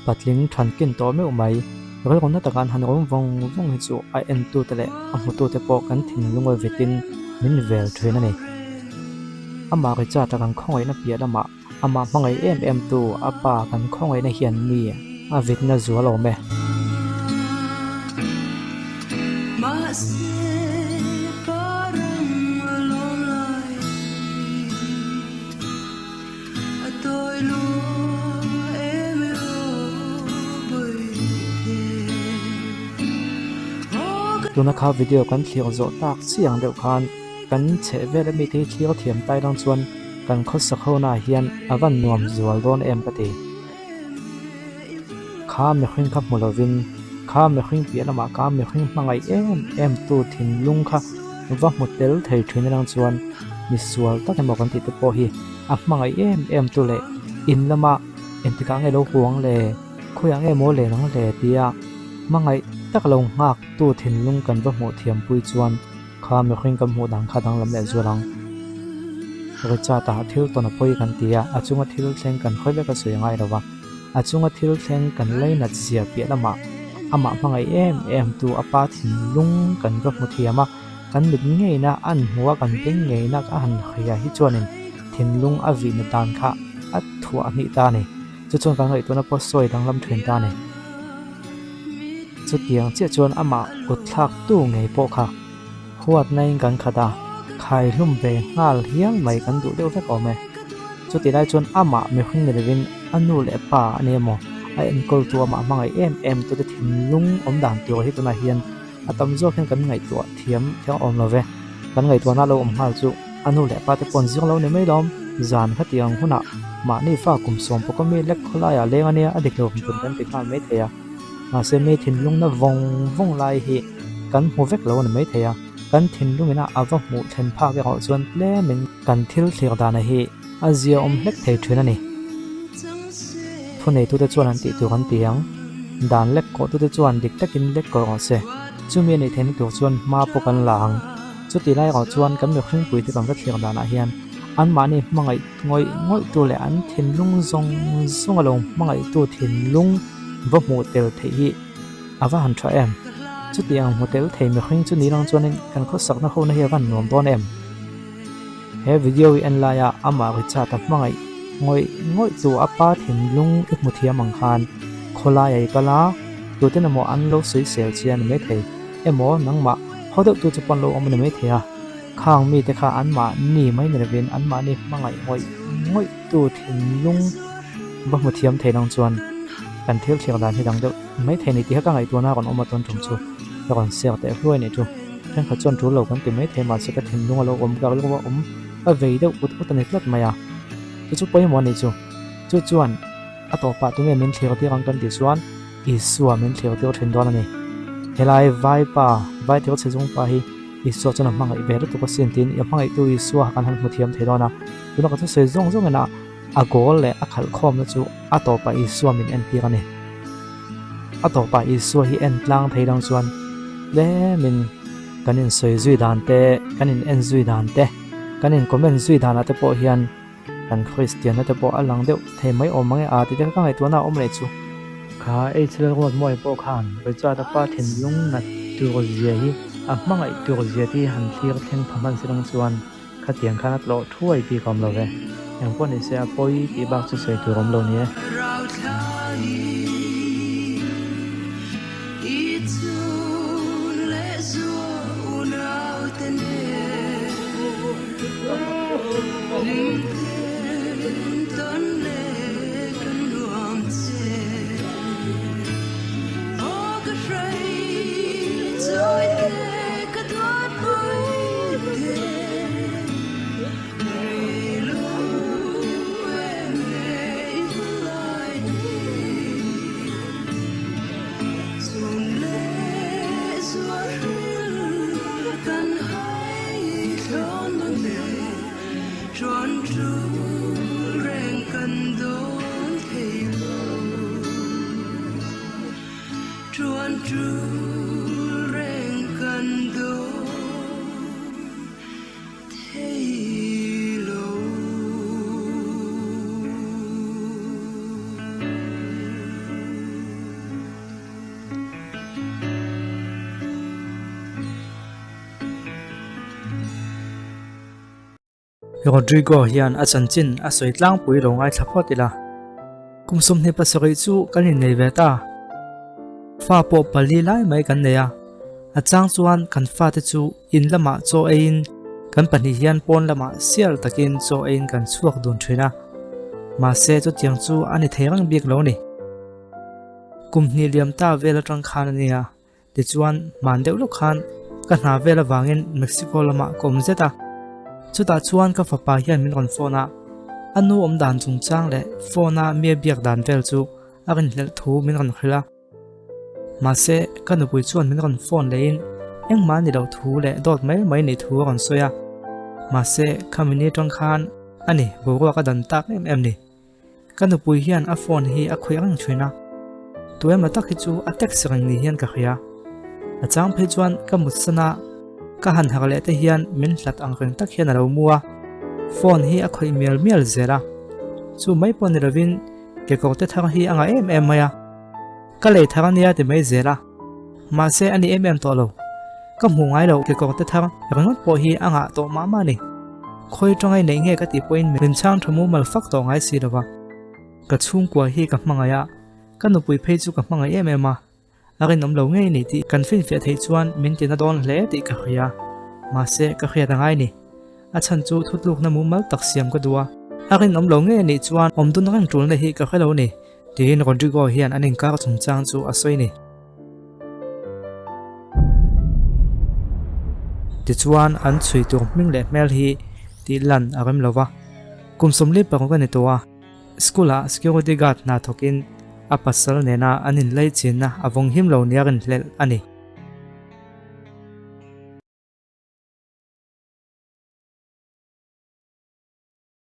Patling than kin to me umai rol kon na takan han rom vawng hi chu a en tu tele a mu tu te po kan thin lungoi vetin min vel thuen ani ama ri cha ta kan khongoi na pia lama ama mangai em tu apa kan khongoi na hian mi a vit na zuwa lo me tuna kha video kan thlir zo tak chiang deuh khan kan che vele mi thi thlir thiam tai dang chuan kan kho sakho na hian awan nuam zual don em pati kha me khring kha mulovin kha me khring pia lama ka me khring mangai em tu thin lung kha wa mutel thei thrin dang chuan mi sual tak mo kan ti te po hi a mangai em tu le in lama en ti ka ngai lo huang le khoya ngai mo le nang le tia mangai tak long ngak tu thin lung kan va mo thiam pui chuan kha me khring kam mu dang kha dang lam le zulang ro cha ta thil to na poi kan tia achunga thil thleng kan khoi ve ka sui ngai rawa achunga thil thleng kan leina chia pi lama ama mangai em tu apa thin lung kan va mu thiama kan mit ngei na an huwa kan ping ngei na ka han khia hi chuanin thin lung avi na tan kha at thua ni ta ni chu chon kan ngai to na po soi dang lam thwen ta ni chu tiang che chuan ama ut thak tu ngei po kha huat nei kan khada khai hlum ve ngal hial mai kan du deuh vek ome chu ti lai chuan ama me khing ne levin anu le pa ane mo a en kol tu ama mangai em tu te thin lung om dan ti hi tu na hian atam zo khen kan ngai tu thiam theo om lo ve kan ngai tu na lo om hal chu anu le pa te pon zong lo ne mai lom zan kha tiang huna ma ni fa kum som po ko me lek khola ya leng ania adik lo pun kan ti khan mai theya mà xem mấy thìn lung nó vong lại hi kan mu vek lo này mấy thầy à kan thìn lung ina ava mu then pha cái họ chuan ple mình kan thil thlir da này hi azia lek thei thuyền này thu này tu te chuan an ti tu kan tiang dan lek ko tu te chuan dik takin lek ko se chu mi này then tu chuan ma po kan lang chu ti lai ko chuan kan me khring pui te kan ka thlir da na hian an ma ni mangai ngoi tu le an thìn lung zong along mangai tu thìn lung vô motel thấy hi ava han tha em chút tiếng motel thấy mình khinh chút ní lang cho nên cần có sắc nó không nó văn nuông bon em he video en la ya ama ri cha ta mangai ngoi tu apa thin lung ik mu thia mang khan khola ai kala tu te namo an lo sui sel chian me thei emo nang ma hodok tu chapon lo om ne me thia khang mi te kha an ma ni mai ne ven an ma ni mangai ngoi tu thin lung vô mu thiam thei nang chuan kan thil thlir dan hi dang deuh mai thei ni ti ha ka ngai tu na kon oma ton tum chu la kon sel te hloi ni chu than kha chon thu lo kan ti mai thei ma se ka thin lung lo om ka lo om a vei deuh ut ani tlat maya chu poi mo ni chu chuan a to pa tu nge min thlir ti kan ti chuan i suwa min thlir ti thin don ani helai vai te che jong pa hi i so chana mangai ve tu ko sin tin ya mangai tu i suwa kan han mu thiam thei dona tu na ka chu se jong na a gol le a khal khom na chu a to pa i suwa min en ti ka ni a to pa i suwa hi en tlang thei dang chuan le min kanin soi zui dan te kanin en zui dan te kanin comment zui dan ate po hian kan Christian ate po alang deuh thei mai om mangai a ti te ka ngai tu na om le chu kha e chil ro moi po khan be cha ta pa thin lung na tu ro zia hi a mangai tu ro zia ti han thlir theng phaman sirang chuan kha tiang kha at lo thuai pi kom lo ve yang pon se a poi ti bak chu se tu rom lo ni Rồi Rodrigo hian a chanchin a soitlang pui rongai thlapotila kumsum ni pasari chu kanin nei veta fa po pali lai mai kan neya achang chuan kan fa te chu in lama cho ein kan pani hian pon lama sial takin cho ein kan chuak dun thina ma se chu tiang chu ani theirang bik lo ni kumni liam ta vela tang khan ania ti chuan man deuh lo khan ka hna vela wangin Mexico lama kom zeta chuta chuan ka fapa hian min ron phona anu om dan chung chang le phona me biak dan vel chu akin hlel thu min ron khila ma se kan pui chuan min ron phone lein eng man ni lo thu le dot mai ni thu ron soya ma se khamini tong khan ani bo ka dan tak em ni kan pui hian a phone hi a khoi ang thina tuai ma tak hi chu a text rang ni hian ka khia a chang phe chuan ka mutsana ka han hakle te hian min hlat ang reng tak hian alo muwa phone hi a khoi mial zera chu mai pon rovin ke ko te thang hi anga em maya ka le thangania te mai zera ma se ani em to lo ka mu ngai lo ke ko te thang rangot po hi anga to ma ni khoi tongai nei nge ka ti point min chang thomu mal fak to ngai si rawa ka chung kwa hi ka mangaya ka nu pui phei chu ka mangai em ma akin nom lo ngei ni ti kan fin fe thei chuan min tin a don hle ti ka khia ma se ka khia dangai ni a chan chu thutluk na mu mal tak siam ka duwa akin nom lo ngei ni chuan om dun rang tul na hi ka khelo ni tin Rodrigo hian anin ka chung chang chu a soi ni ti chuan an chui tu ming le mel hi ti lan agam lova kumsom le pa ko ka ni towa skula security guard na thokin a pasal nena anin lei chin na avong him lo niarin hlel ani